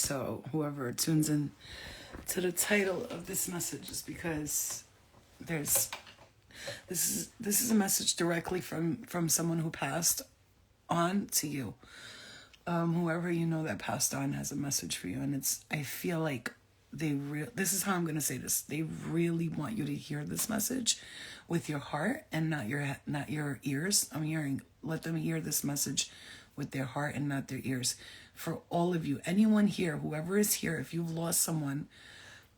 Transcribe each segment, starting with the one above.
So whoever tunes in to the title of this message is because there's this is a message directly from someone who passed on to you. Whoever you know that passed on has a message for you, and I feel like this is how I'm gonna say this. They really want you to hear this message with your heart and not your ears. Let them hear this message with their heart and not their ears. For all of you, anyone here, whoever is here, if you've lost someone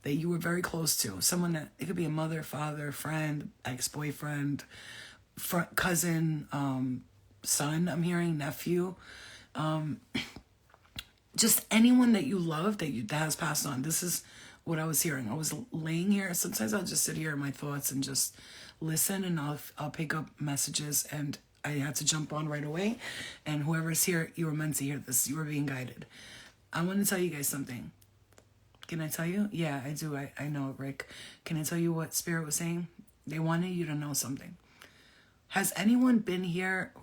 that you were very close to, someone that, it could be a mother, father, friend, ex-boyfriend, cousin, son, I'm hearing, nephew, just anyone that you love that has passed on. This is what I was hearing. I was laying here. Sometimes I'll just sit here in my thoughts and just listen, and I'll pick up messages, and I had to jump on right away. And whoever's here, you were meant to hear this. You were being guided. I want to tell you guys something. Can I tell you? Yeah, I do. I know, Rick. Can I tell you what Spirit was saying? They wanted you to know something. Has anyone been here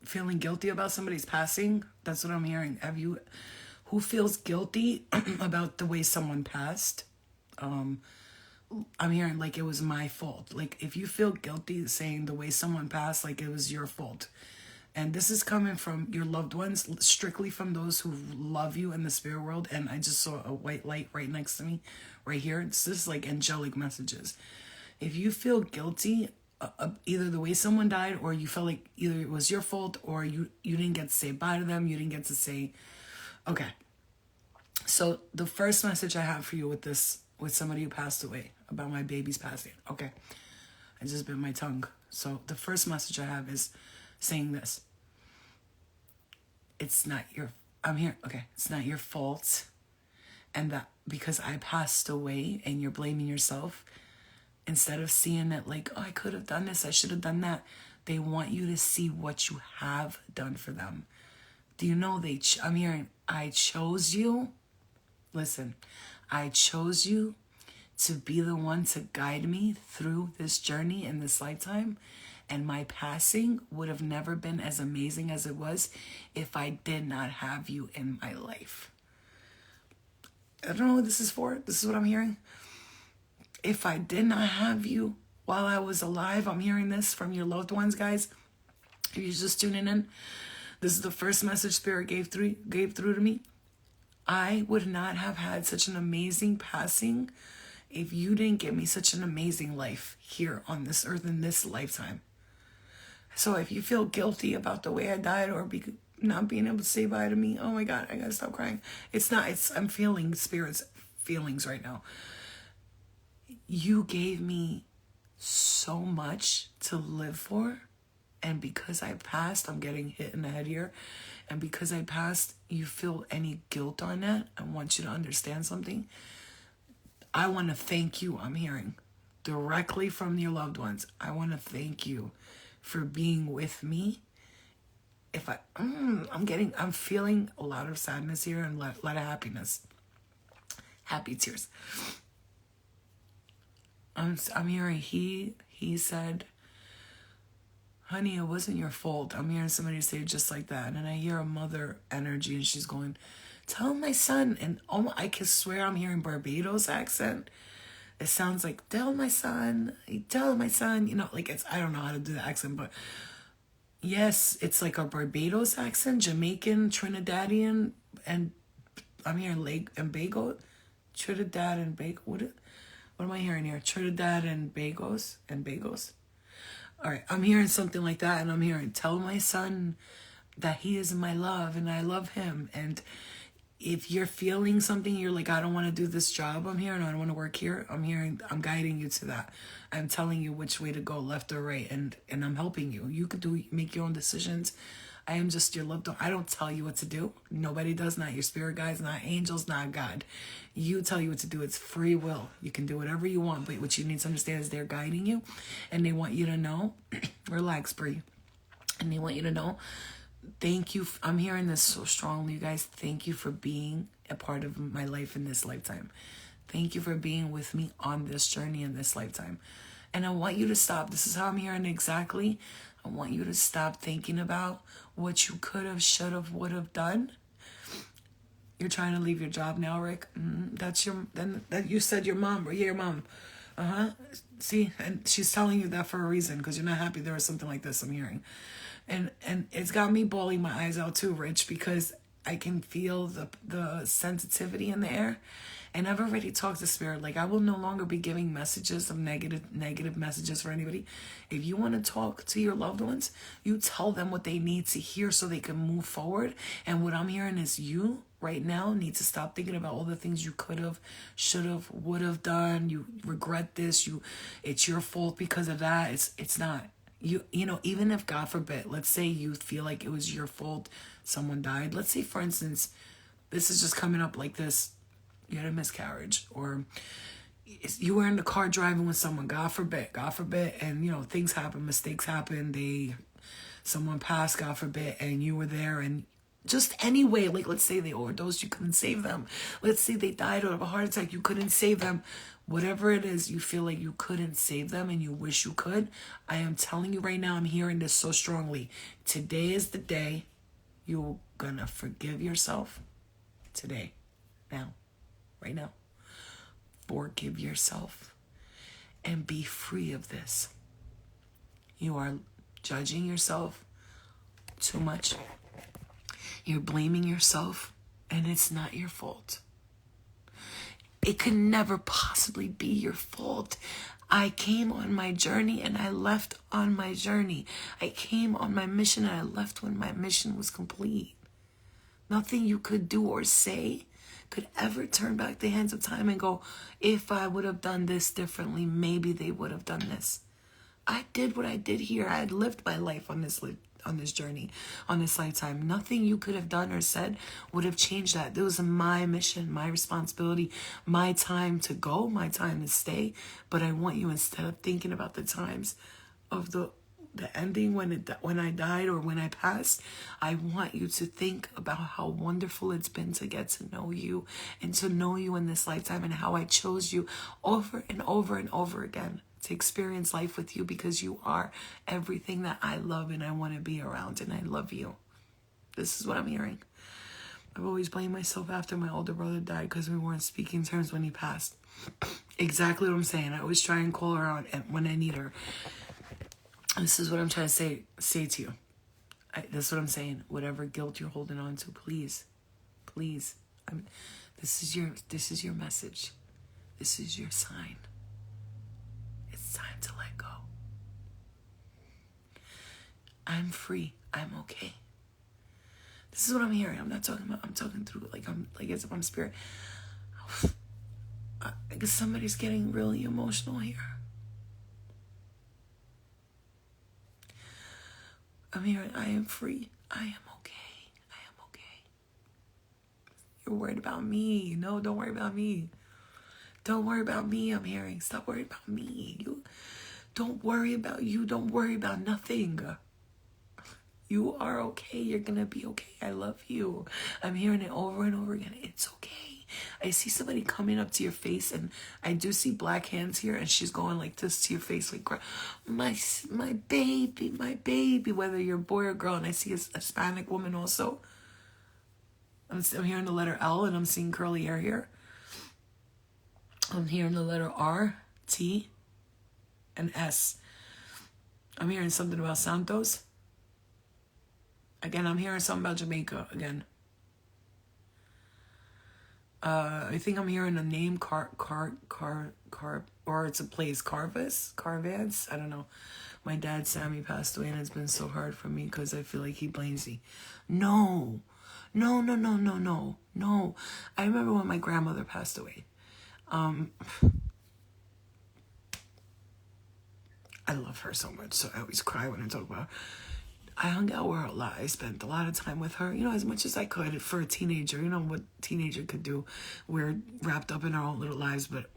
feeling guilty about somebody's passing? That's what I'm hearing. Who feels guilty about the way someone passed? I'm hearing like it was my fault. Like if you feel guilty saying the way someone passed, like it was your fault. And this is coming from your loved ones, strictly from those who love you in the spirit world. And I just saw a white light right next to me, right here. It's just like angelic messages. If you feel guilty, either the way someone died, or you felt like either it was your fault, or you didn't get to say bye to them, you didn't get to say, okay. So the first message I have for you with somebody who passed away, about my baby's passing. Okay. I just bit my tongue. So the first message I have is saying this. It's not your fault. And that because I passed away and you're blaming yourself, instead of seeing it like, oh, I could have done this, I should have done that, they want you to see what you have done for them. Do you know I'm hearing, I chose you. Listen, I chose you to be the one to guide me through this journey in this lifetime. And my passing would have never been as amazing as it was if I did not have you in my life. I don't know what this is for. This is what I'm hearing. If I did not have you while I was alive, I'm hearing this from your loved ones, guys. If you're just tuning in, this is the first message Spirit gave through to me. I would not have had such an amazing passing if you didn't give me such an amazing life here on this earth in this lifetime. So if you feel guilty about the way I died, or not being able to say bye to me, oh my God, I gotta stop crying. I'm feeling Spirit's feelings right now. You gave me so much to live for. And because I passed, I'm getting hit in the head here. And because I passed, you feel any guilt on that. I want you to understand something. I want to thank you. I'm hearing directly from your loved ones. I want to thank you for being with me. I'm feeling a lot of sadness here and a lot of happiness. Happy tears. I'm hearing he said, honey, it wasn't your fault. I'm hearing somebody say it just like that. And I hear a mother energy, and she's going, tell my son. And I can swear I'm hearing Barbados accent. It sounds like, tell my son. You know, like I don't know how to do the accent, but yes, it's like a Barbados accent, Jamaican, Trinidadian, and I'm hearing Lake and Bago, Trinidad and Bago. What am I hearing here? Trinidad and Bagos. All right, I'm hearing something like that, and I'm hearing, tell my son that he is my love, and I love him. And if you're feeling something, you're like, I don't want to do this job I'm here, and I don't want to work here, I'm guiding you to that. I'm telling you which way to go, left or right, and I'm helping you. You could make your own decisions. I am just your loved one. I don't tell you what to do. Nobody does, not your spirit guides, not angels, not God. You tell you what to do. It's free will. You can do whatever you want, but what you need to understand is they're guiding you, and they want you to know, relax, Bree, and they want you to know, thank you. I'm hearing this so strongly, you guys. Thank you for being a part of my life in this lifetime. Thank you for being with me on this journey in this lifetime. And I want you to stop. This is how I'm hearing exactly. I want you to stop thinking about what you could have, should have, would have done. You're trying to leave your job now, Rick? That's your, then that you said your mom, or yeah, your mom. See, and she's telling you that for a reason, because you're not happy there was something like this, I'm hearing. And it's got me bawling my eyes out too, Rich, because I can feel the sensitivity in the air. And I've already talked to Spirit. Like, I will no longer be giving messages of negative messages for anybody. If you want to talk to your loved ones, you tell them what they need to hear so they can move forward. And what I'm hearing is you right now need to stop thinking about all the things you could have, should have, would have done. You regret this. It's your fault because of that. It's not. You know, even if, God forbid, let's say you feel like it was your fault, someone died. Let's say, for instance, this is just coming up like this. You had a miscarriage, or you were in the car driving with someone, God forbid, and, you know, things happen, mistakes happen, someone passed, God forbid, and you were there, and just anyway, like, let's say they overdosed, you couldn't save them. Let's say they died of a heart attack, you couldn't save them. Whatever it is, you feel like you couldn't save them and you wish you could. I am telling you right now, I'm hearing this so strongly. Today is the day you're gonna forgive yourself. Today. Now. Right now. Forgive yourself and be free of this. You are judging yourself too much. You're blaming yourself, and it's not your fault. It could never possibly be your fault. I came on my journey and I left on my journey. I came on my mission and I left when my mission was complete. Nothing you could do or say could ever turn back the hands of time and go, if I would have done this differently, maybe they would have done this. I did what I did here. I had lived my life on this journey, on this lifetime. Nothing you could have done or said would have changed that. It was my mission, my responsibility, my time to go, my time to stay. But I want you, instead of thinking about the times of the ending when I died or when I passed, I want you to think about how wonderful it's been to get to know you and to know you in this lifetime, and how I chose you over and over and over again to experience life with you, because you are everything that I love and I want to be around, and I love you. This is what I'm hearing. I've always blamed myself after my older brother died because we weren't speaking terms when he passed. Exactly what I'm saying. I always try and call her out when I need her. This is what I'm trying to say to you. This is what I'm saying. Whatever guilt you're holding on to, please. This is your message. This is your sign. It's time to let go. I'm free. I'm okay. This is what I'm hearing. I'm not talking about, I'm talking through as if I'm spirit. I guess somebody's getting really emotional here. I'm hearing, I am free. I am okay. I am okay. You're worried about me. No, don't worry about me. Don't worry about me, I'm hearing. Stop worrying about me. Don't worry about you. Don't worry about nothing. You are okay. You're going to be okay. I love you. I'm hearing it over and over again. It's okay. I see somebody coming up to your face, and I do see black hands here, and she's going like this to your face, like, my baby, whether you're a boy or girl. And I see a Hispanic woman also. I'm hearing the letter L, and I'm seeing curly hair here. I'm hearing the letter R, T, and S. I'm hearing something about Santos. Again, I'm hearing something about Jamaica again. I think I'm hearing the name or it's a place, Carvance. I don't know. My dad, Sammy, passed away, and it's been so hard for me because I feel like he blames me. No. I remember when my grandmother passed away. I love her so much, so I always cry when I talk about her. I hung out with her a lot. I spent a lot of time with her, as much as I could for a teenager. You know what a teenager could do. We're wrapped up in our own little lives. But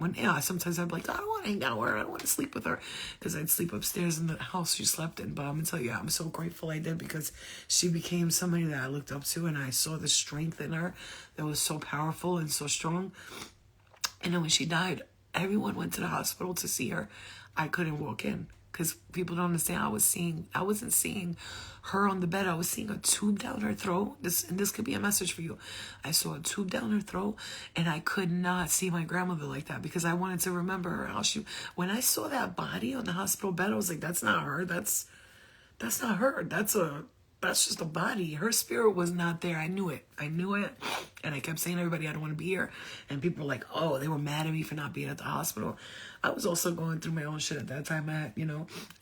sometimes I'd be like, I don't want to hang out with her. I don't want to sleep with her. Because I'd sleep upstairs in the house she slept in. But I'm going to tell you, I'm so grateful I did, because she became somebody that I looked up to, and I saw the strength in her that was so powerful and so strong. And then when she died, everyone went to the hospital to see her. I couldn't walk in because people don't understand. I wasn't seeing her on the bed. I was seeing a tube down her throat. This could be a message for you. I saw a tube down her throat, and I could not see my grandmother like that because I wanted to remember her. When I saw that body on the hospital bed, I was like, that's not her. That's not her. That's just a body. Her spirit was not there. I knew it. And I kept saying to everybody, I don't want to be here. And people were like, oh, they were mad at me for not being at the hospital. I was also going through my own shit at that time. I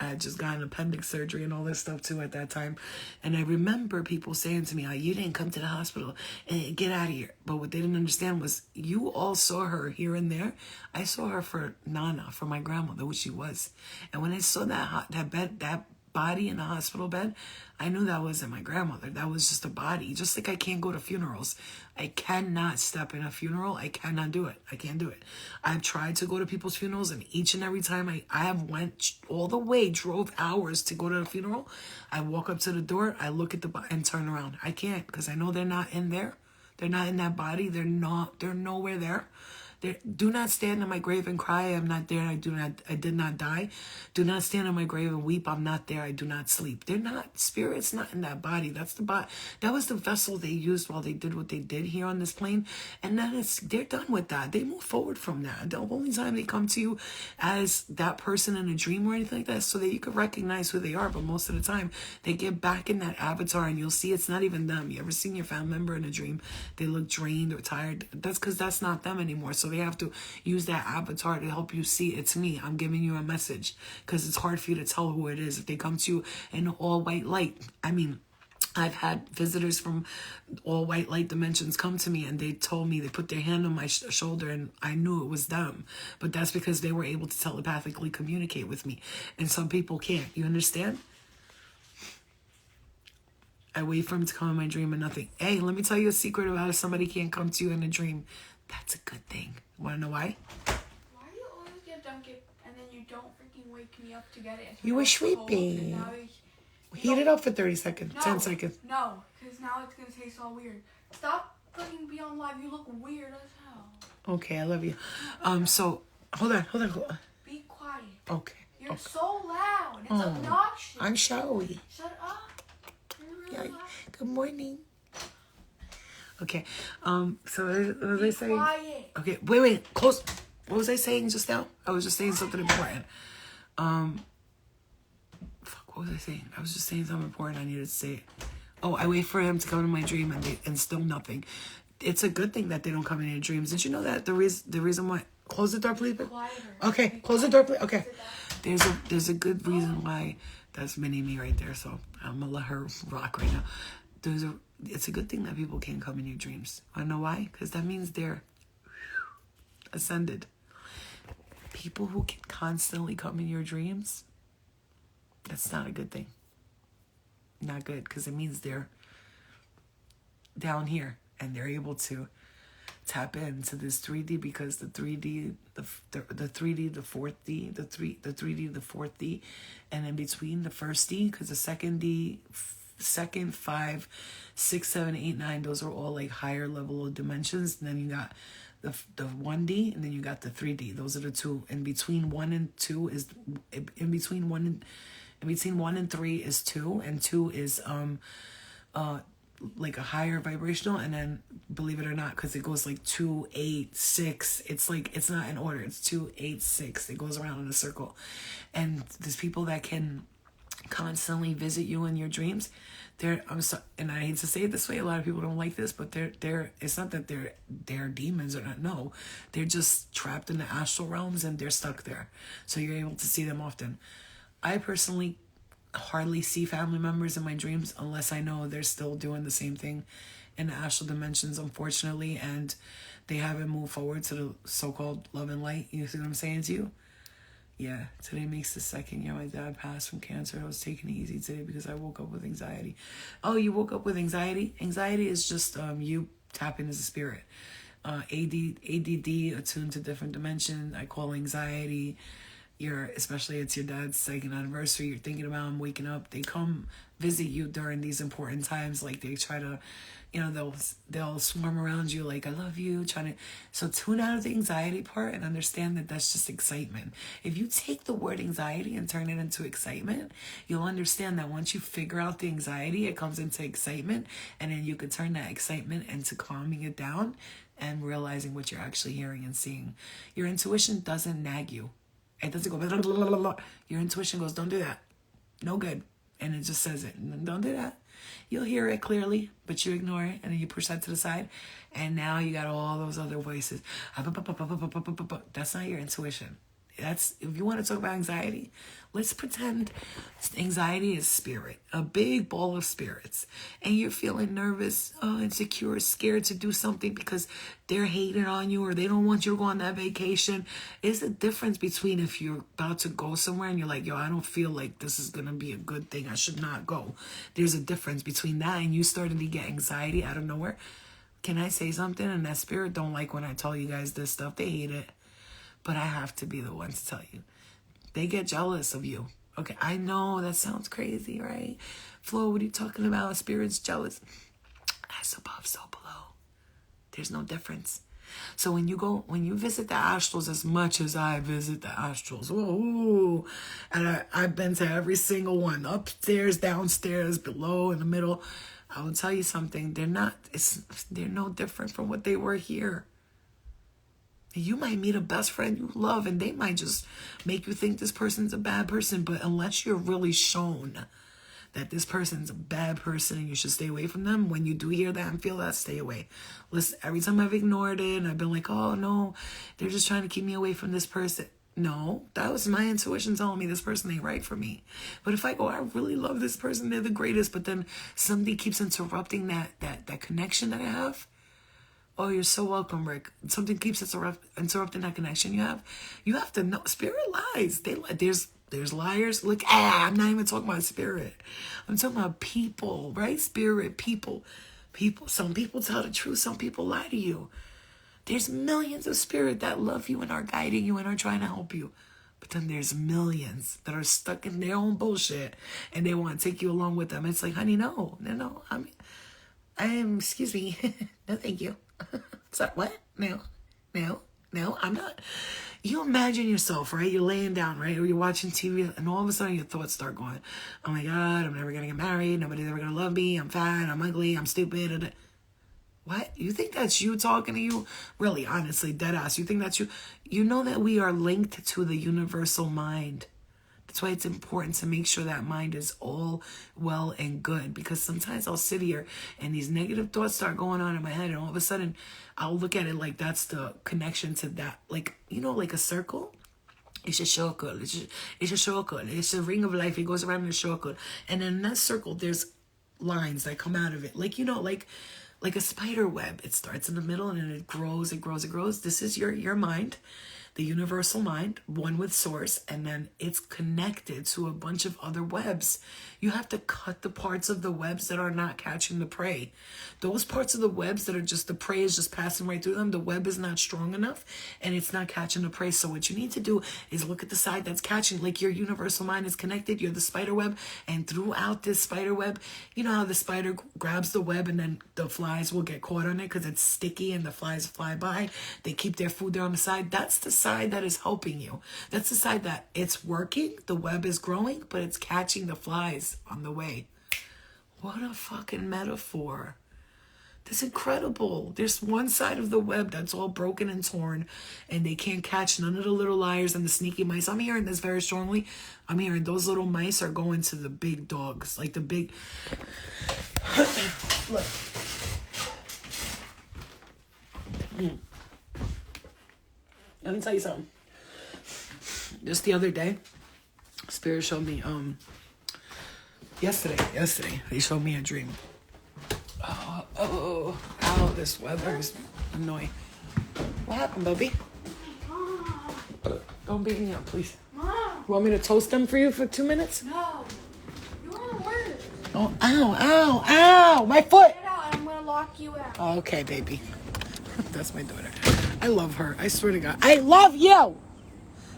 had just gotten appendix surgery and all this stuff too at that time. And I remember people saying to me, oh, you didn't come to the hospital and get out of here. But what they didn't understand was you all saw her here and there. I saw her for Nana, for my grandmother, which she was. And when I saw that body in the hospital bed, I knew that wasn't my grandmother. That was just a body. Just like I can't go to funerals. I cannot step in a funeral. I cannot do it. I can't do it. I've tried to go to people's funerals, and each and every time I have went all the way, drove hours to go to the funeral, I walk up to the door, I look at the body and turn around. I can't, because I know they're not in there. They're not in that body. They're nowhere there. Do not stand in my grave and cry. I'm not there. I did not die. Do not stand in my grave and weep. I'm not there. I do not sleep. They're not, spirit's not in that body. That's the body. That was the vessel they used while they did what they did here on this plane. And they're done with that. They move forward from that. The only time they come to you as that person in a dream or anything like that is so that you can recognize who they are. But most of the time they get back in that avatar and you'll see it's not even them. You ever seen your family member in a dream? They look drained or tired. That's because that's not them anymore. So they have to use that avatar to help you see it's me. I'm giving you a message, because it's hard for you to tell who it is if they come to you in all white light. I mean, I've had visitors from all white light dimensions come to me, and they told me, they put their hand on my shoulder, and I knew it was them. But that's because they were able to telepathically communicate with me, and some people can't. You understand? I wait for him to come in my dream and nothing. Hey, let me tell you a secret about if somebody can't come to you in a dream. That's a good thing. Want to know why? Why do you always get Dunkin' and then you don't freaking wake me up to get it? You were sleeping. Heat it up for 30 seconds. No, 10 seconds. No, because now it's going to taste all weird. Stop freaking being on live. You look weird as hell. Okay, I love you. So, hold on. Be quiet. Okay. You're so loud. It's obnoxious. I'm showy. Shut up. Yeah. Good morning. Okay. So what was I saying? Quiet. Okay. Wait. Close. What was I saying just now? I was just saying something important. What was I saying? I was just saying something important. I needed to say it. Oh, I wait for him to come to my dream and still nothing. It's a good thing that they don't come in your dreams. Did you know that the reason why? Close the door, please. Quieter. Okay. Close the door, please. Okay. There's a good reason why. That's mini me right there. So I'm gonna let her rock right now. It's a good thing that people can't come in your dreams. I know why? Because that means they're ascended. People who can constantly come in your dreams, that's not a good thing. Not good, because it means they're down here and they're able to tap into this 3D, because the 3D, the 3D, the 4D, the 3D, the 4D, and in between the first D, because the second D, second, 5, 6, 7, 8, 9, those are all like higher level of dimensions. And then you got the 1D, and then you got the 3D. Those are the two. In between 1 and 2 is in between 1 and 3 is 2, and 2 is like a higher vibrational, and then believe it or not, because it goes like 2, 8, 6, it's like, it's not in order, it's 2, 8, 6, it goes around in a circle. And there's people that can constantly visit you in your dreams. I'm sorry, and I hate to say it this way, a lot of people don't like this, but they're it's not that they're demons or not. No, they're just trapped in the astral realms and they're stuck there, so you're able to see them often. I personally hardly see family members in my dreams unless I know they're still doing the same thing in the astral dimensions, unfortunately, and they haven't moved forward to the so-called love and light. You see what I'm saying to you? Yeah, today makes the 2nd year my dad passed from cancer. I was taking it easy today because I woke up with anxiety. Oh, you woke up with anxiety? Anxiety is just you tapping as a spirit. ADD, attuned to different dimension. I call anxiety especially it's your dad's second anniversary, you're thinking about him waking up. They come visit you during these important times. Like they try to, they'll swarm around you like, I love you, so tune out of the anxiety part and understand that that's just excitement. If you take the word anxiety and turn it into excitement, you'll understand that once you figure out the anxiety, it comes into excitement, and then you could turn that excitement into calming it down and realizing what you're actually hearing and seeing. Your intuition doesn't nag you. It doesn't go, blah, blah, blah, blah. Your intuition goes, don't do that. No good. And it just says it. Don't do that. You'll hear it clearly, but you ignore it, and then you push that to the side. And now you got all those other voices. That's not your intuition. If you want to talk about anxiety, let's pretend anxiety is spirit, a big ball of spirits, and you're feeling nervous, insecure, scared to do something because they're hating on you or they don't want you to go on that vacation. It's a difference between if you're about to go somewhere and you're like, yo, I don't feel like this is going to be a good thing. I should not go. There's a difference between that and you starting to get anxiety out of nowhere. Can I say something? And that spirit don't like when I tell you guys this stuff. They hate it. But I have to be the one to tell you. They get jealous of you. Okay, I know that sounds crazy, right? Flo, what are you talking about? Spirit's jealous. As above, so below. There's no difference. So when you visit the astrals as much as I visit the astrals, ooh, and I've been to every single one, upstairs, downstairs, below, in the middle, I will tell you something. They're no different from what they were here. You might meet a best friend you love and they might just make you think this person's a bad person. But unless you're really shown that this person's a bad person and you should stay away from them, when you do hear that and feel that, stay away. Listen, every time I've ignored it and I've been like, oh no, they're just trying to keep me away from this person. No, that was my intuition telling me this person ain't right for me. But if I go, I really love this person, they're the greatest, but then somebody keeps interrupting that connection that I have. Oh, you're so welcome, Rick. Something keeps interrupting that connection you have. You have to know. Spirit lies. There's liars. Look, I'm not even talking about spirit. I'm talking about people, right? Spirit, people. Some people tell the truth. Some people lie to you. There's millions of spirit that love you and are guiding you and are trying to help you. But then there's millions that are stuck in their own bullshit and they want to take you along with them. It's like, honey, no. Excuse me. No, thank you. So what? No, I'm not. You imagine yourself, right? You're laying down, right? Or you're watching TV and all of a sudden your thoughts start going, oh my God, I'm never going to get married. Nobody's ever going to love me. I'm fat. I'm ugly. I'm stupid. What? You think that's you talking to you? Really, honestly, dead ass. You think that's you? You know that we are linked to the universal mind. That's why it's important to make sure that mind is all well and good. Because sometimes I'll sit here and these negative thoughts start going on in my head. And all of a sudden, I'll look at it like that's the connection to that. Like, like a circle. It's a circle. It's a circle. It's a ring of life. It goes around in a circle. And in that circle, there's lines that come out of it. Like, like a spider web. It starts in the middle and then it grows, it grows, it grows. This is your mind. The universal mind, one with source, and then it's connected to a bunch of other webs. You have to cut the parts of the webs that are not catching the prey. Those parts of the webs that are just, the prey is just passing right through them, the web is not strong enough, and it's not catching the prey. So what you need to do is look at the side that's catching, like your universal mind is connected, you're the spider web, and throughout this spider web, you know how the spider grabs the web and then the flies will get caught on it because it's sticky and the flies fly by. They keep their food there on the side. That's the side that is helping you. That's the side that it's working, the web is growing, but it's catching the flies on the way. What a fucking metaphor. That's incredible. There's one side of the web that's all broken and torn and they can't catch none of the little liars and the sneaky mice. I'm hearing this very strongly. I'm hearing those little mice are going to the big dogs, like the big... Look. Let me tell you something. Just the other day, Spirit showed me, yesterday, they showed me a dream. Ow, this weather is annoying. What happened, Bubby? Don't beat me up, please. Mom. You want me to toast them for you for 2 minutes? No. You want to work. Oh, ow, my foot. Get out, I'm going to lock you out. Oh, okay, baby. That's my daughter. I love her. I swear to God. I love you.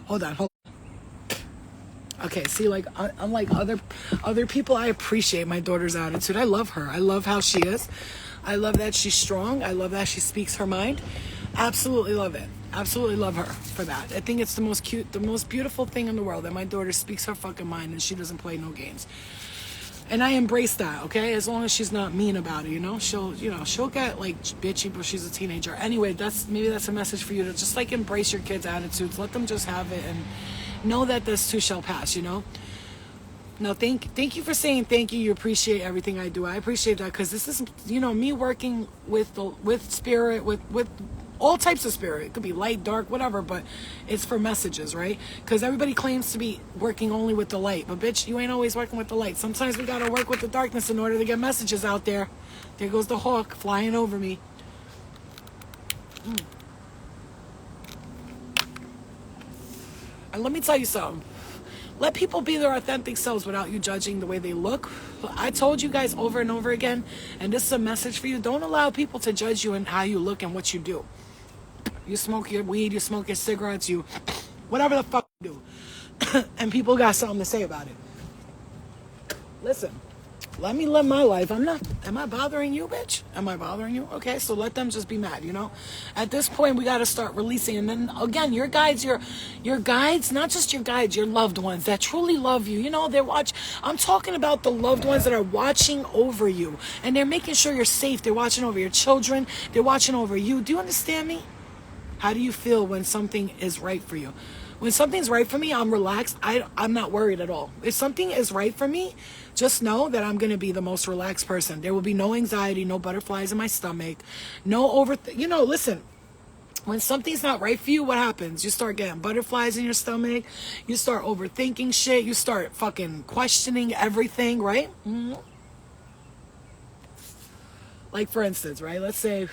Hold on. okay, see, like, unlike other people, I appreciate my daughter's attitude. I love her. I love how she is. I love that she's strong. I love that she speaks her mind. Absolutely love it. Absolutely love her for that. I think it's the most beautiful thing in the world that my daughter speaks her fucking mind and she doesn't play no games. And I embrace that, okay? As long as she's not mean about it, you know? She'll get, like, bitchy, but she's a teenager. Anyway, maybe that's a message for you to just, like, embrace your kids' attitudes. Let them just have it and know that this too shall pass, you know? No, thank you for saying thank you. You appreciate everything I do. I appreciate that because this is, you know, me working with spirit, with all types of spirit. It could be light, dark, whatever, but it's for messages, right? Because everybody claims to be working only with the light, but bitch, you ain't always working with the light. Sometimes we gotta work with the darkness in order to get messages out there. There goes the hawk flying over me. And let me tell you something. Let people be their authentic selves without you judging the way they look. I told you guys over and over again, and this is a message for you. Don't allow people to judge you and how you look and what you do. You smoke your weed, you smoke your cigarettes, you whatever the fuck you do. And people got something to say about it. Listen, let me live my life. Am I bothering you, bitch? Am I bothering you? Okay, so let them just be mad, you know? At this point, we got to start releasing. And then, again, your guides, not just your guides, your loved ones that truly love you. You know, I'm talking about the loved ones that are watching over you. And they're making sure you're safe. They're watching over your children. They're watching over you. Do you understand me? How do you feel when something is right for you? When something's right for me, I'm relaxed. I'm not worried at all. If something is right for me, just know that I'm going to be the most relaxed person. There will be no anxiety, no butterflies in my stomach, no listen, when something's not right for you, what happens? You start getting butterflies in your stomach. You start overthinking shit. You start fucking questioning everything, right? Mm-hmm. Like, for instance, right? Let's say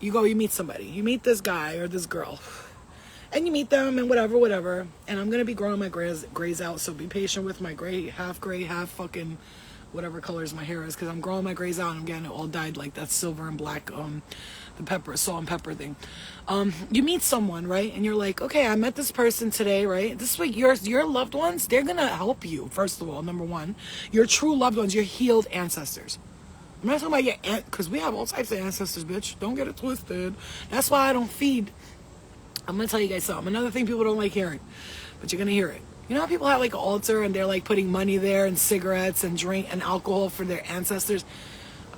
you meet somebody. You meet this guy or this girl. And you meet them and whatever. And I'm going to be growing my grays out, so be patient with my gray, half fucking whatever colors my hair is, because I'm growing my grays out and I'm getting it all dyed like that silver and black, the salt and pepper thing. You meet someone, right? And you're like, okay, I met this person today, right? This is what your loved ones, they're going to help you, first of all, number one. Your true loved ones, your healed ancestors. I'm not talking about your aunt, because we have all types of ancestors, bitch. Don't get it twisted. That's why I don't feed. I'm going to tell you guys something. Another thing people don't like hearing, but you're going to hear it. You know how people have like an altar and they're like putting money there and cigarettes and drink and alcohol for their ancestors?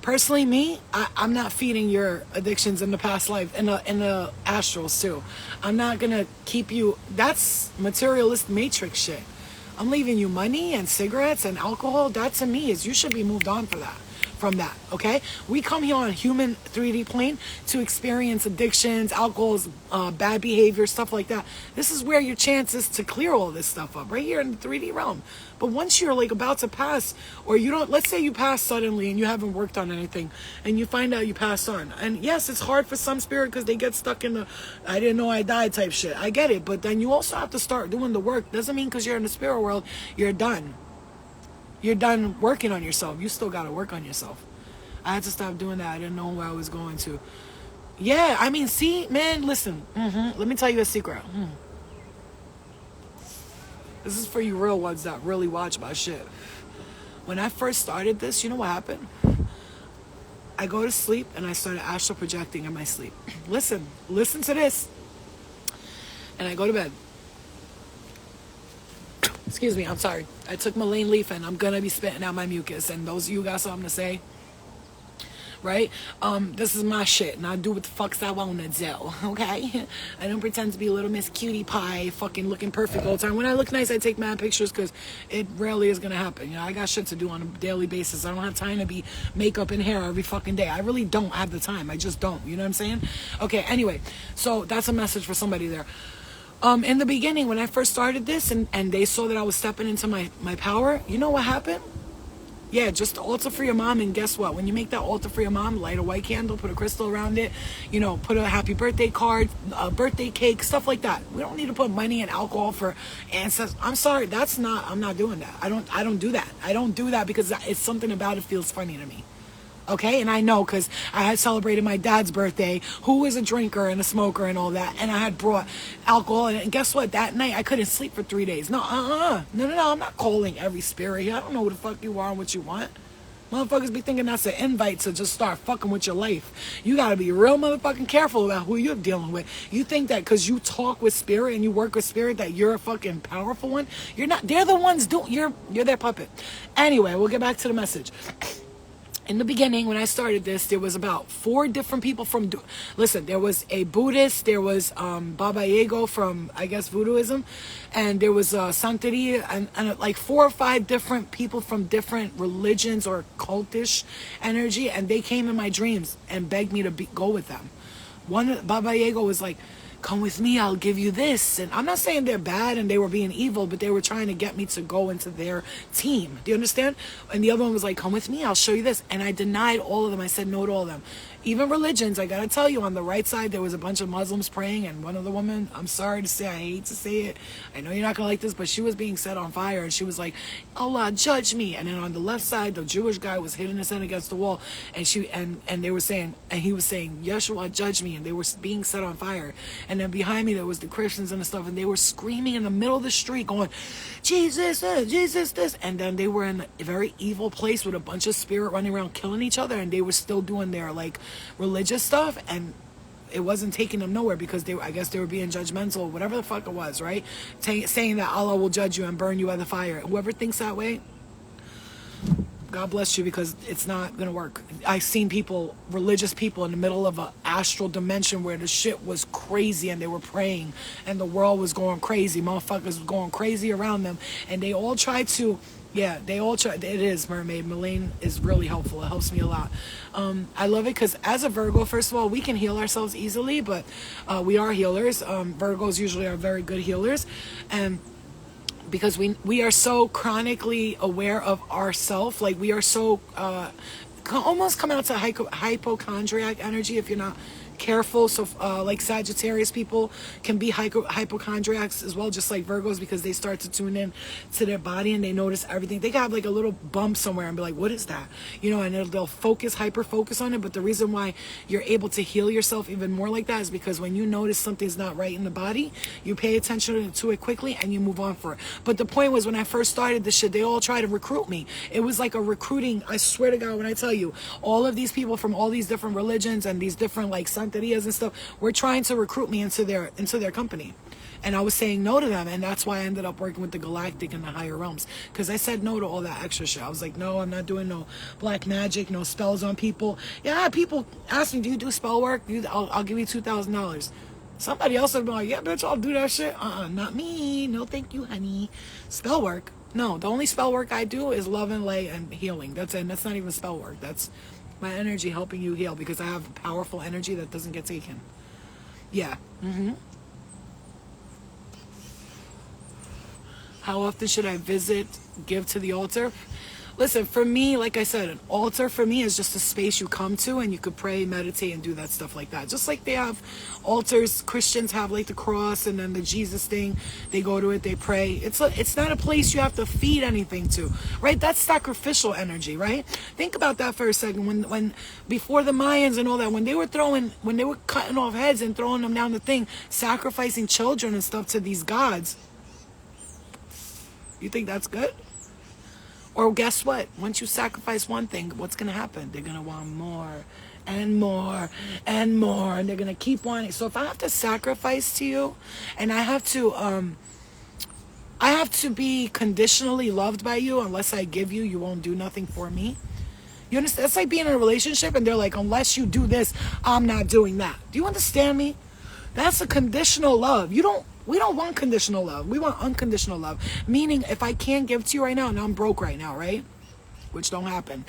Personally, me, I'm not feeding your addictions in the past life, in the astrals too. I'm not going to keep you. That's materialist matrix shit. I'm leaving you money and cigarettes and alcohol. That to me is, you should be moved on from that, okay? We come here on a human 3D plane to experience addictions, alcohols, bad behavior, stuff like that. This is where your chances to clear all this stuff up, right here in the 3D realm. But once you're like about to pass, or you don't, let's say you pass suddenly and you haven't worked on anything and you find out you passed on. And yes, it's hard for some spirit because they get stuck in the I didn't know I died type shit. I get it, but then you also have to start doing the work. Doesn't mean because you're in the spirit world, you're done. You're done working on yourself. You still got to work on yourself. I had to stop doing that. I didn't know where I was going to. Yeah, I mean, see, man, listen. Let me tell you a secret. This is for you real ones that really watch my shit. When I first started this, you know what happened? I go to sleep and I started astral projecting in my sleep. Listen to this. And I go to bed. Excuse me, I'm sorry. I took Malayne Leaf and I'm gonna be spitting out my mucus. And those of you got something to say, right? This is my shit and I do what the fucks I wanna do, okay? I don't pretend to be little Miss Cutie Pie fucking looking perfect all the time. When I look nice, I take mad pictures because it rarely is gonna happen. You know, I got shit to do on a daily basis. I don't have time to be makeup and hair every fucking day. I really don't have the time. I just don't. You know what I'm saying? Okay, anyway, so that's a message for somebody there. In the beginning, when I first started this and they saw that I was stepping into my power, you know what happened? Yeah, just the altar for your mom. And guess what? When you make that altar for your mom, light a white candle, put a crystal around it, you know, put a happy birthday card, a birthday cake, stuff like that. We don't need to put money and alcohol for ancestors. I'm sorry, I'm not doing that. I don't do that. I don't do that because it's something about it feels funny to me. Okay, and I know because I had celebrated my dad's birthday, who was a drinker and a smoker and all that, and I had brought alcohol, and guess what? That night I couldn't sleep for 3 days. No, no, I'm not calling every spirit here. I don't know who the fuck you are and what you want. Motherfuckers be thinking that's an invite to just start fucking with your life. You gotta be real motherfucking careful about who you're dealing with. You think that because you talk with spirit and you work with spirit that you're a fucking powerful one? You're not. They're the ones doing. You're their puppet. Anyway, we'll get back to the message. In the beginning, when I started this, there was about 4 different people from, listen, there was a Buddhist, there was Baba Yaga from, I guess, Voodooism, and there was Santeria, and like 4 or 5 different people from different religions or cultish energy, and they came in my dreams and begged me to go with them. One, Baba Yaga was like, come with me, I'll give you this. And I'm not saying they're bad and they were being evil, but they were trying to get me to go into their team. Do you understand? And the other one was like, come with me, I'll show you this. And I denied all of them. I said no to all of them. Even religions, I gotta tell you, on the right side, there was a bunch of Muslims praying, and one of the women, I'm sorry to say, I hate to say it, I know you're not gonna like this, but she was being set on fire, and she was like, Allah, judge me. And then on the left side, the Jewish guy was hitting his head against the wall, and they were saying, and he was saying, Yeshua, judge me, and they were being set on fire. And then behind me, there was the Christians and the stuff, and they were screaming in the middle of the street, going, Jesus, Jesus, this. And then they were in a very evil place with a bunch of spirit running around killing each other, and they were still doing their, like, religious stuff, and it wasn't taking them nowhere because I guess they were being judgmental, whatever the fuck it was, right? Saying that Allah will judge you and burn you by the fire. Whoever thinks that way, God bless you, because it's not gonna work. I've seen people, religious people, in the middle of an astral dimension where the shit was crazy and they were praying and the world was going crazy. Motherfuckers was going crazy around them, and they all tried to, yeah, they all try. It is Mermaid. Melaine is really helpful. It helps me a lot. I love it because as a Virgo, first of all, we can heal ourselves easily, but we are healers. Virgos usually are very good healers, and because we are so chronically aware of ourself, like we are so almost come out to hypochondriac energy if you're not careful. So like Sagittarius people can be hypochondriacs as well, just like Virgos, because they start to tune in to their body and they notice everything. They got like a little bump somewhere and be like, what is that? You know, and they'll hyper focus on it. But the reason why you're able to heal yourself even more like that is because when you notice something's not right in the body, you pay attention to it quickly and you move on for it. But the point was, when I first started this shit, they all tried to recruit me. It was like a recruiting. I swear to God, when I tell you, all of these people from all these different religions and these different like Santerias and stuff were trying to recruit me into their company, and I was saying no to them, and that's why I ended up working with the galactic and the higher realms, because I said no to all that extra shit. I was like, no, I'm not doing no black magic, no spells on people. Yeah, people ask me, do you do spell work? I'll give you $2,000. Somebody else would be like, yeah, bitch, I'll do that shit. Not me. No, thank you, honey. Spell work? No, the only spell work I do is love and light and healing. That's it. And that's not even spell work. That's my energy helping you heal, because I have powerful energy that doesn't get taken. Yeah. How often should I give to the altar? Listen, for me, like I said, an altar for me is just a space you come to and you could pray, meditate, and do that stuff like that. Just like they have altars, Christians have like the cross and then the Jesus thing. They go to it, they pray. It's not a place you have to feed anything to, right? That's sacrificial energy, right? Think about that for a second. When before the Mayans and all that, when they were cutting off heads and throwing them down the thing, sacrificing children and stuff to these gods, you think that's good? Or guess what? Once you sacrifice one thing, what's going to happen? They're going to want more and more and more. And they're going to keep wanting. So if I have to sacrifice to you, and I have to be conditionally loved by you, unless I give you, you won't do nothing for me. You understand? It's like being in a relationship and they're like, unless you do this, I'm not doing that. Do you understand me? That's a conditional love. We don't want conditional love. We want unconditional love. Meaning, if I can't give to you right now, and I'm broke right now, right? Which don't happen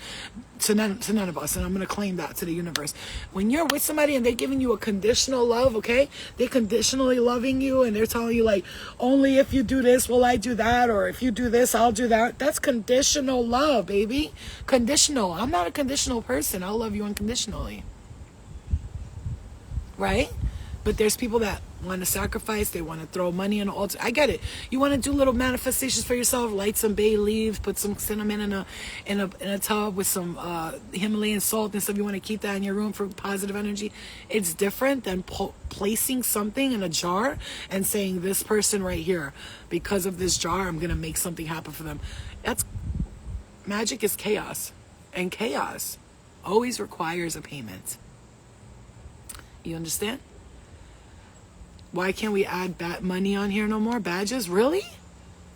to none of us, and I'm going to claim that to the universe. When you're with somebody and they're giving you a conditional love, okay? They're conditionally loving you, and they're telling you, like, only if you do this will I do that, or if you do this, I'll do that. That's conditional love, baby. Conditional. I'm not a conditional person. I'll love you unconditionally. Right? But there's people that want to sacrifice. They want to throw money on an altar. I get it. You want to do little manifestations for yourself. Light some bay leaves. Put some cinnamon in a tub with some Himalayan salt and stuff. You want to keep that in your room for positive energy. It's different than placing something in a jar and saying, this person right here, because of this jar, I'm going to make something happen for them. That's magic is chaos. And chaos always requires a payment. You understand? Why can't we add money on here no more? Badges? Really?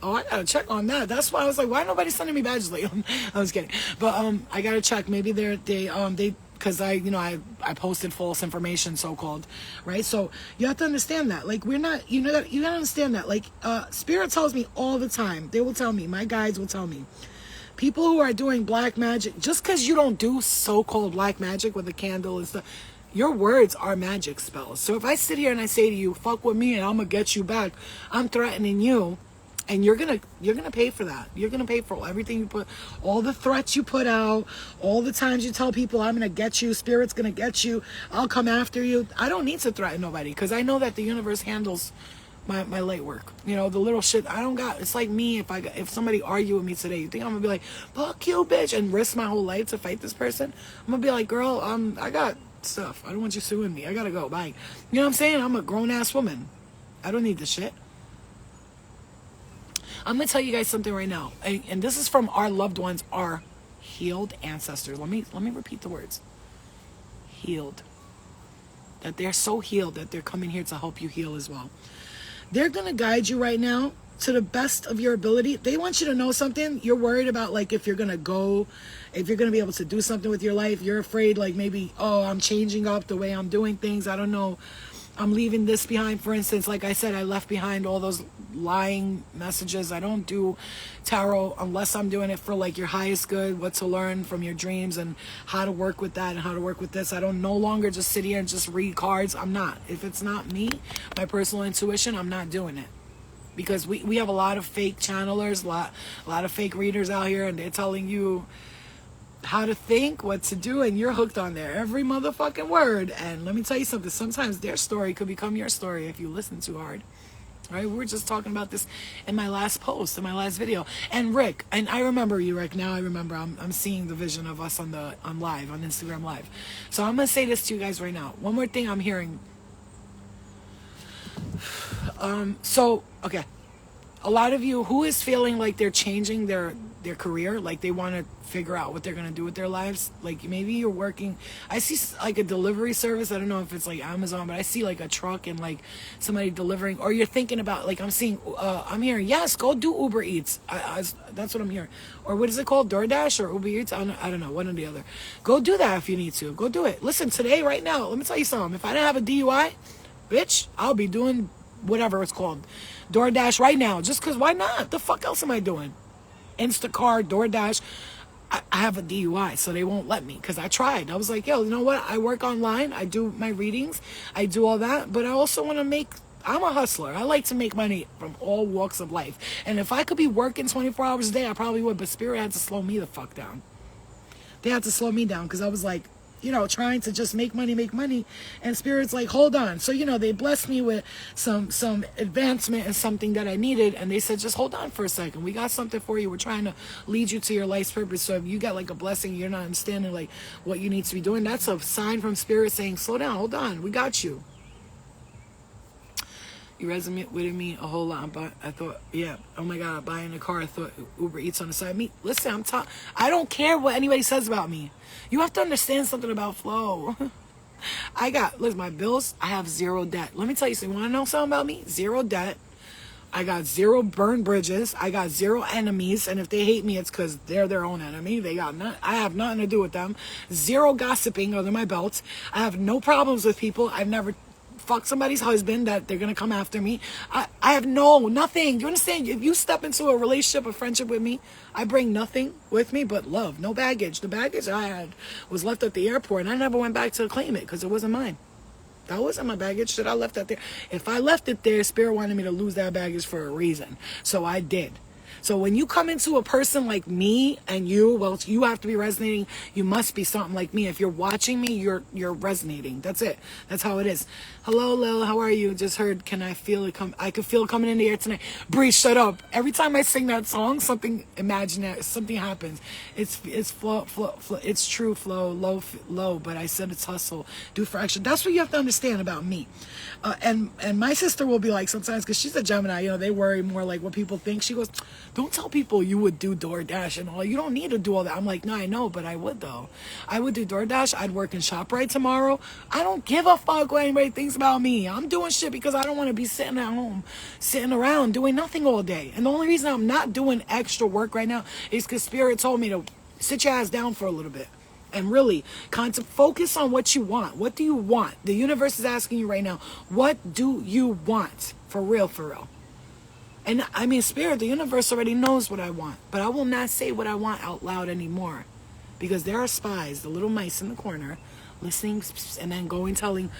Oh, I gotta check on that. That's why I was like, why nobody sending me badges lately? I was kidding. But I gotta check. Maybe they because I posted false information, so-called, right? So you have to understand that. Like, we're not, you gotta understand that. Like, Spirit tells me all the time. They will tell me, my guides will tell me, people who are doing black magic, just because you don't do so-called black magic with a candle and stuff, your words are magic spells. So if I sit here and I say to you, fuck with me and I'm gonna get you back, I'm threatening you, and you're gonna pay for that. You're gonna pay for everything you put, all the threats you put out, all the times you tell people I'm gonna get you, Spirit's gonna get you, I'll come after you. I don't need to threaten nobody, because I know that the universe handles my light work. You know, the little shit I don't got. It's like me, if somebody argue with me today, you think I'm gonna be like, fuck you, bitch, and risk my whole life to fight this person? I'm gonna be like, girl, I got stuff. I don't want you suing me. I gotta go. Bye. You know what I'm saying? I'm a grown-ass woman. I don't need this shit. I'm gonna tell you guys something right now, and this is from our loved ones, our healed ancestors. Let me repeat the words. Healed. That they're so healed that they're coming here to help you heal as well. They're gonna guide you right now to the best of your ability. They want you to know something. You're worried about, like, if you're gonna go, if you're gonna be able to do something with your life. You're afraid, like, maybe, oh, I'm changing up the way I'm doing things. I don't know. I'm leaving this behind. For instance, like I said, I left behind all those lying messages. I don't do tarot unless I'm doing it for, like, your highest good, what to learn from your dreams and how to work with that and how to work with this. I don't no longer just sit here and just read cards. I'm not. If it's not me, my personal intuition, I'm not doing it. Because we have a lot of fake channelers, a lot of fake readers out here, and they're telling you how to think, what to do, and you're hooked on their every motherfucking word. And let me tell you something, sometimes their story could become your story if you listen too hard. Right? We were just talking about this in my last post, in my last video. And Rick, and I remember you, Rick. Now I remember. I'm seeing the vision of us on live, on Instagram Live. So I'm gonna say this to you guys right now. One more thing I'm hearing. Okay, a lot of you who is feeling like they're changing their career, like they want to figure out what they're going to do with their lives. Like, maybe you're working, I see like a delivery service. I don't know if it's like Amazon, but I see like a truck and like somebody delivering, or you're thinking about, like, I'm hearing, yes, go do Uber Eats. That's what I'm hearing. Or what is it called? DoorDash or Uber Eats? I don't know, one or the other. Go do that if you need to. Go do it. Listen, today, right now, let me tell you something. If I didn't have a DUI, bitch, I'll be doing whatever it's called, DoorDash right now, just because why not? The fuck else am I doing? Instacart, DoorDash. I have a DUI, so they won't let me, because I tried. I was like, yo, you know what? I work online. I do my readings. I do all that, but I also want to I'm a hustler. I like to make money from all walks of life. And if I could be working 24 hours a day, I probably would, but Spirit had to slow me the fuck down. They had to slow me down, because I was like, trying to just make money, and Spirit's like, hold on. So, they blessed me with some advancement and something that I needed, and they said, just hold on for a second. We got something for you. We're trying to lead you to your life's purpose. So if you got like a blessing, you're not understanding like what you need to be doing, that's a sign from Spirit saying, slow down, hold on, we got you. You resonate with me a whole lot. I thought, yeah, oh my God, I'm buying a car. I thought Uber Eats on the side. Listen, I don't care what anybody says about me. You have to understand something about flow. Listen, my bills, I have zero debt. Let me tell you something. You want to know something about me? Zero debt. I got zero burned bridges. I got zero enemies. And if they hate me, it's because they're their own enemy. I have nothing to do with them. Zero gossiping under my belt. I have no problems with people. I've never fuck somebody's husband that they're gonna come after me. I have nothing. You understand? If you step into a relationship, a friendship with me, I bring nothing with me but love. No baggage. The baggage I had was left at the airport, and I never went back to claim it because it wasn't mine. That wasn't my baggage that I left out there. If I left it there, Spirit wanted me to lose that baggage for a reason. So I did. So when you come into a person like me and you, well, you have to be resonating. You must be something like me. If you're watching me, you're resonating. That's it. That's how it is. Hello, Lil. How are you? Just heard. Can I feel it come? I could feel it coming in the air tonight. Bree, shut up. Every time I sing that song, something imaginary, something happens. It's flow. It's true flow, low. But I said it's hustle. Do for action. That's what you have to understand about me. And my sister will be like sometimes, because she's a Gemini, you know, they worry more like what people think. She goes, don't tell people you would do DoorDash and all. You don't need to do all that. I'm like, no, I know, but I would though. I would do DoorDash. I'd work in ShopRite tomorrow. I don't give a fuck what anybody thinks about me. I'm doing shit because I don't want to be sitting at home, sitting around doing nothing all day. And the only reason I'm not doing extra work right now is because Spirit told me to sit your ass down for a little bit. And really, focus on what you want. What do you want? The universe is asking you right now, what do you want? For real, for real. And I mean, Spirit, the universe already knows what I want. But I will not say what I want out loud anymore. Because there are spies, the little mice in the corner, listening and then going telling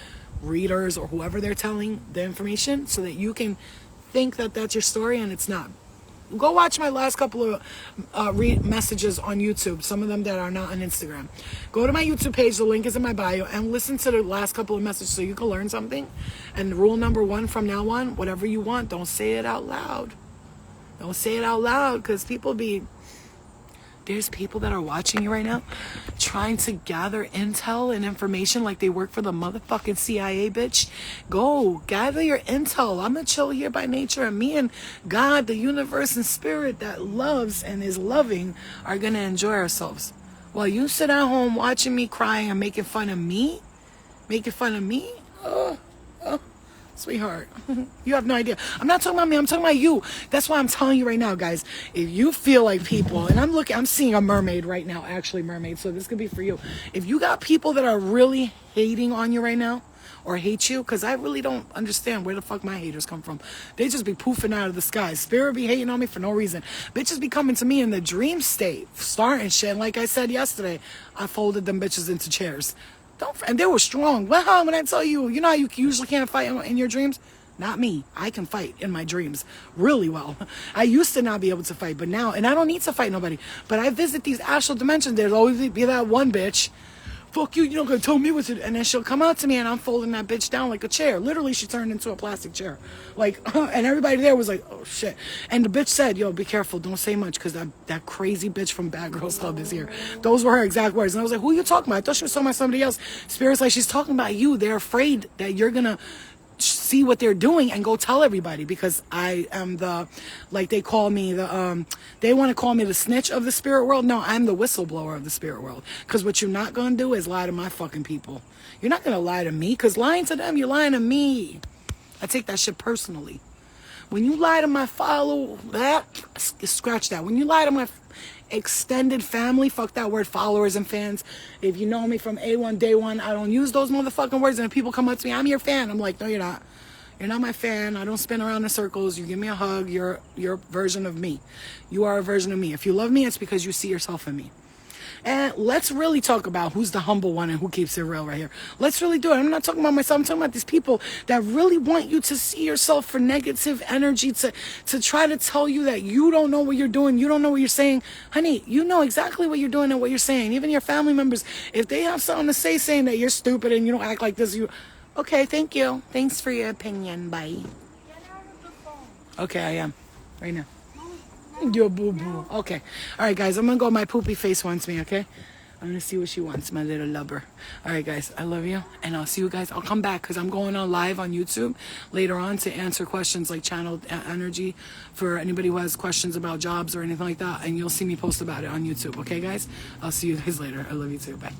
readers or whoever they're telling the information so that you can think that that's your story and it's not. Go watch my last couple of messages on YouTube, some of them that are not on Instagram. Go to my YouTube page, the link is in my bio, and listen to the last couple of messages so you can learn something. And rule number 1 from now on, whatever you want, don't say it out loud. Don't say it out loud, because there's people that are watching you right now trying to gather intel and information like they work for the motherfucking CIA, bitch. Go gather your intel. I'm a chill here by nature, and me and God, the universe and Spirit that loves and is loving are gonna enjoy ourselves. While you sit at home watching me crying and making fun of me, sweetheart, you have no idea. I'm not talking about me, I'm talking about you. That's why I'm telling you right now, guys, if you feel like people, and I'm seeing a mermaid right now, actually mermaid, so this could be for you. If you got people that are really hating on you right now, or hate you, because I really don't understand where the fuck my haters come from. They just be poofing out of the sky. Spirit be hating on me for no reason. Bitches be coming to me in the dream state, starting shit. And like I said yesterday, I folded them bitches into chairs. And they were strong. Well, when I tell you, you know how you usually can't fight in your dreams? Not me. I can fight in my dreams really well. I used to not be able to fight, but now, and I don't need to fight nobody. But I visit these astral dimensions. There's always be that one bitch. Fuck you, you're not gonna tell me what to do. And then she'll come out to me and I'm folding that bitch down like a chair. Literally, she turned into a plastic chair. Like, and everybody there was like, oh shit. And the bitch said, yo, be careful, don't say much, because that crazy bitch from Bad Girls Club is here. Those were her exact words. And I was like, who are you talking about? I thought she was talking about somebody else. Spirit's like, she's talking about you. They're afraid that you're gonna see what they're doing and go tell everybody, because I am like they call me they want to call me the snitch of the spirit world. No, I'm the whistleblower of the spirit world, because what you're not gonna do is lie to my fucking people. You're not gonna lie to me, because lying to them, you're lying to me. I take that shit personally. When you lie to my scratch that. When you lie to my extended family, fuck that word, followers and fans. If you know me from A1 day one, I don't use those motherfucking words. And if people come up to me, I'm your fan, I'm like, no, you're not. You're not my fan. I don't spin around in circles. You give me a hug. You're a version of me. You are a version of me. If you love me, it's because you see yourself in me. And let's really talk about who's the humble one and who keeps it real right here. Let's really do it. I'm not talking about myself. I'm talking about these people that really want you to see yourself for negative energy, to try to tell you that you don't know what you're doing. You don't know what you're saying. Honey, you know exactly what you're doing and what you're saying. Even your family members, if they have something to say saying that you're stupid and you don't act like this, okay, thank you. Thanks for your opinion. Bye. Get out of the phone. Okay, I am. Right now. Your boo-boo. Okay. All right, guys. I'm going to go. My poopy face wants me, okay? I'm going to see what she wants, my little lover. All right, guys. I love you. And I'll see you guys. I'll come back because I'm going on live on YouTube later on to answer questions like channeled energy for anybody who has questions about jobs or anything like that. And you'll see me post about it on YouTube. Okay, guys? I'll see you guys later. I love you too. Bye.